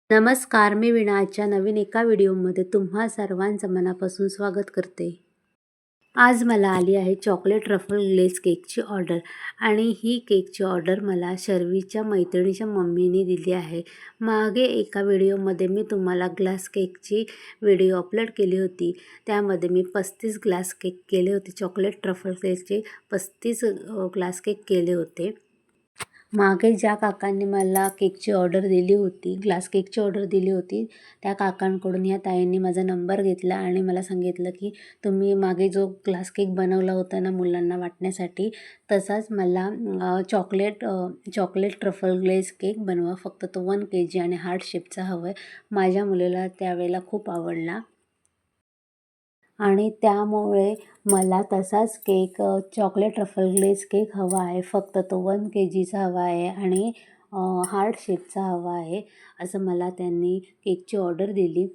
नमस्कार, मी वीणा आजच्या नवीन एका व्हिडिओमध्ये तुम्हा सर्वांचं मनापासून स्वागत करते. आज मला आली आहे चॉकलेट ट्रफल ग्लेझ केकची ऑर्डर आणि ही केकची ऑर्डर मला शर्वीच्या मैत्रिणीच्या मम्मीने दिली आहे. मागे एका व्हिडिओमध्ये मी तुम्हाला ग्लास केकची व्हिडिओ अपलोड केली होती. त्यामध्ये मी 35 ग्लास केक केले होते. चॉकलेट ट्रफल केकचे 35 ग्लास केक केले होते. मागे ज्या काकांनी मला केकची ऑर्डर दिली होती, ग्लास केकची ऑर्डर दिली होती, त्या काकांकडून या ताईंनी माझा नंबर घेतला आणि मला सांगितलं की तुम्ही मागे जो ग्लास केक बनवला होता ना मुलांना वाटण्यासाठी, तसाच मला चॉकलेट ट्रफल ग्लेझ केक बनवा. फक्त तो 1 kg आणि हार्ट शेपचा हवा आहे. माझ्या मुलीला त्यावेळेला खूप आवडला आणि त्यामुळे मला तसाच cake chocolate truffle glaze cake हवा आहे. फक्त तो 1 kgचा हवा आहे आणि हार्ट शेपचा हवा आहे, असं मला त्यांनी केकची ऑर्डर दिली.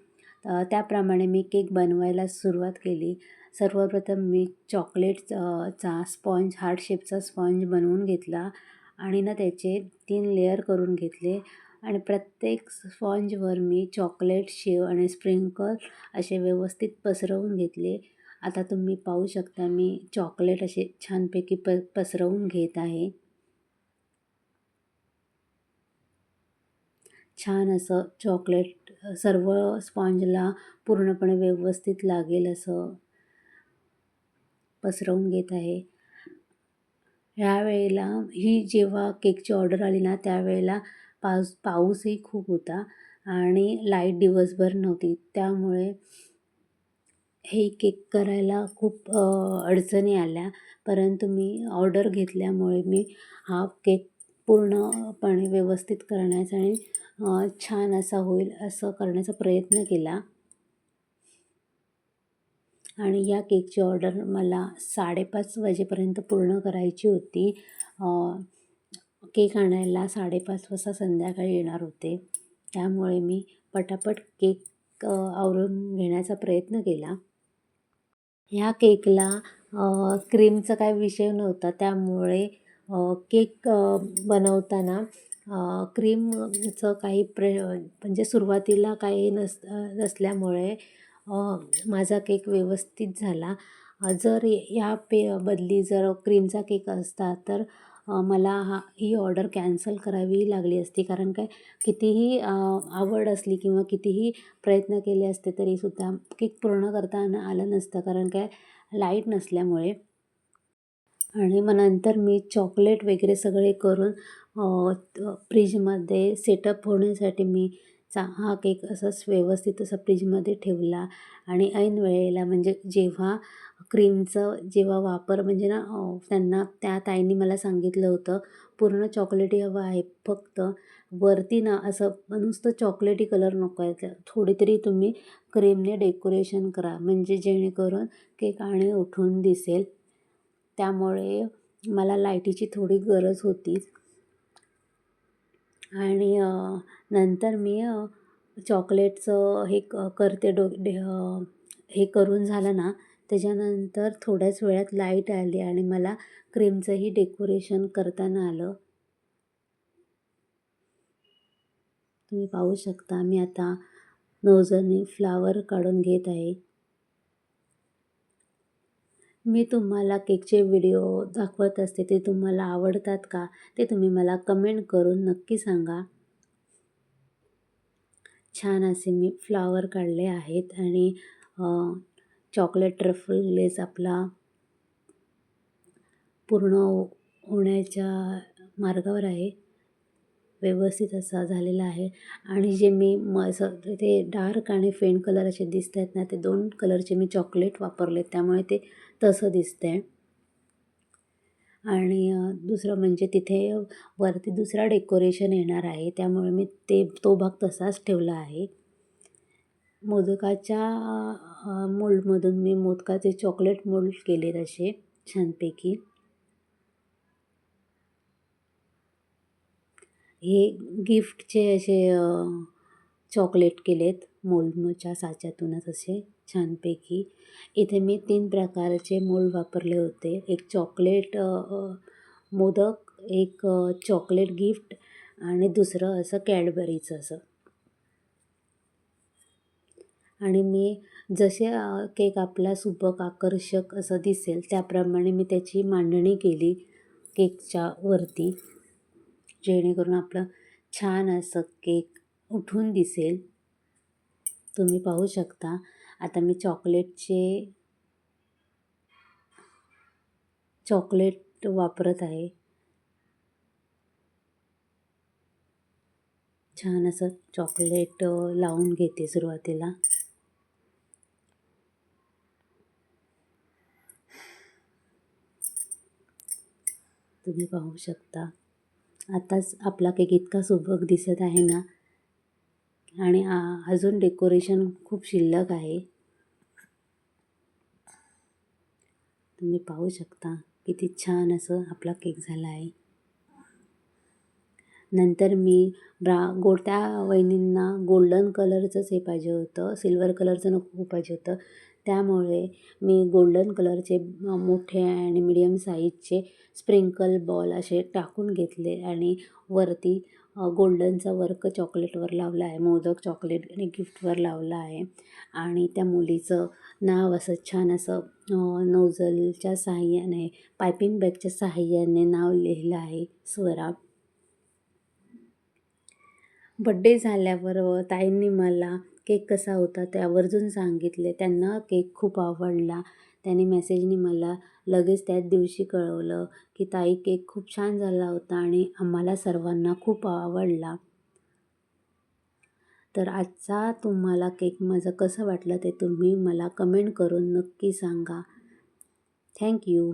त्याप्रमाणे मी केक बनवायला सुरुवात केली. सर्वप्रथम मी चा स्पॉन्ज, हार्ट शेपचा स्पॉन्ज बनवून घेतला आणि ना त्याचे 3 लेयर करून घेतले आणि प्रत्येक स्पॉन्जवर मी चॉकलेट, शेव आणि स्प्रिंकल असे व्यवस्थित पसरवून घेतले. आता तुम्ही पाहू शकता मी चॉकलेट असे छानपैकी पसरवून घेत आहे. छान असं चॉकलेट सर्व स्पॉन्जला पूर्णपणे व्यवस्थित लागेल असं पसरवून घेत आहे. ह्यावेळेला जेव्हा केकची ऑर्डर आली ना त्यावेळेला पाऊसही खूप होता आणि लाईट दिवसभर नव्हती. त्यामुळे हे केक करायला खूप अडचणी आल्या. परंतु मी ऑर्डर घेतल्यामुळे मी हा केक पूर्णपणे व्यवस्थित करण्याचा आणि छान असा होईल असं करण्याचा प्रयत्न केला. आणि या केकची ऑर्डर मला 5:30 वाजेपर्यंत पूर्ण करायची होती. केक आणायला 5:30 वाजता संध्याकाळी येणार होते. त्यामुळे मी पटापट केक आवरून घेण्याचा प्रयत्न केला. ह्या केकला क्रीमचा काय विषय नव्हता. त्यामुळे केक बनवताना क्रीमचं काही म्हणजे सुरुवातीला काही नसल्यामुळे माझा केक व्यवस्थित झाला. जर या बदली जर क्रीमचा केक असता तर मला ही ऑर्डर कॅन्सल करावी लागली असती. कारण काय कितीही आवड असली किंवा कितीही प्रयत्न केले असते तरीसुद्धा केक पूर्ण करता आलं नसतं. कारण काय लाईट नसल्यामुळे. आणि मग नंतर मी चॉकलेट वगैरे सगळे करून फ्रीजमध्ये सेटअप होण्यासाठी मी हा केक असंच व्यवस्थित असा फ्रीजमध्ये ठेवला आणि ऐन वेळेला म्हणजे जेव्हा वापर म्हणजे ना त्या ताईंनी मला सांगितलं होतं पूर्ण चॉकलेटी हवं आहे. फक्त वरती ना असं नुसतं चॉकलेटी कलर नको आहे, थोडी तरी तुम्ही क्रीमने डेकोरेशन करा म्हणजे जेणेकरून केक आणि उठून दिसेल. त्यामुळे मला लाईटीची थोडी गरज होती आणि नंतर मी चॉकलेटचं करते हे करून झालं ना त्याच्यानंतर थोड्याच वेळात लाईट आली आणि मला क्रीमचंही डेकोरेशन करताना आलं. तुम्ही पाहू शकता मी आता नोझलने फ्लावर काढून घेत आहे. मी तुम्हाला केकचे व्हिडिओ दाखवत असते ते तुम्हाला आवडतात का ते तुम्ही मला कमेंट करून नक्की सांगा. छान असे मी फ्लावर काढले आहेत आणि चॉकलेट ट्रफल ग्लेझ आपला पूर्ण होण्याच्या मार्गावर आहे. व्यवस्थित असा झालेला आहे आणि जे मी असं ते डार्क आणि फेंट कलर असे दिसत आहेत ना ते 2 कलरचे मी चॉकलेट वापरले त्यामुळे ते तसं दिसतं आहे. आणि दुसरं म्हणजे तिथे वरती दुसरा डेकोरेशन येणार आहे त्यामुळे मी तो भाग तसाच ठेवला आहे. मोदकाच्या मोल्डमधून मी मोदकाचे चॉकलेट मोल्ड केले तसे छानपैकी. हे गिफ्टचे असे चॉकलेट केलेत मोल्डच्या साच्यातूनच असे छानपैकी. इथे मी 3 प्रकारचे मोल्ड वापरले होते. एक चॉकलेट मोदक, एक चॉकलेट गिफ्ट आणि दुसरं असं कॅडबरीचं असं. आणि मी जसे केक आपला सुबक आकर्षक असं दिसेल त्याप्रमाणे मी त्याची मांडणी केली केकच्या वरती, जेणेकरून आपलं छान असं केक उठून दिसेल. तुम्ही पाहू शकता. आता मी चॉकलेट वापरत आहे. छान असं चॉकलेट लावून घेते सुरुवातीला. तुम्ही पाहू शकता. आताच आपला केक इतका सुबक दिसत आहे ना, आणि अजून डेकोरेशन खूप शिल्लक आहे. तुम्ही पाहू शकता किती छान असं आपला केक झाला आहे. नंतर मी त्या वहिनींना गोल्डन कलरचंच हे पाहिजे होतं, सिल्वर कलरचं नको पाहिजे होतं. त्यामुळे मी गोल्डन कलरचे मोठे आणि मीडियम साईजचे स्प्रिंकल बॉल असे टाकून घेतले आणि वरती गोल्डनचा वर्क चॉकलेटवर लावला आहे, मोदक चॉकलेट आणि गिफ्टवर लावला आहे. आणि त्या मुलीचं नाव असं छान असं नोझलच्या साहाय्याने, पायपिंग बॅगच्या साहाय्याने नाव लिहिलं आहे, स्वरा. बड्डे झाल्यावर ताईंनी मला केक कसा होता ते आवर्जून सांगितले. त्यांना केक खूप आवडला. त्यांनी मेसेजनी मला लगेच त्याच दिवशी कळवलं की ताई केक खूप छान झाला होता आणि आम्हाला सर्वांना खूप आवडला. तर आजचा तुम्हाला केक माझं कसं वाटलं ते तुम्ही मला कमेंट करून नक्की सांगा. थँक्यू.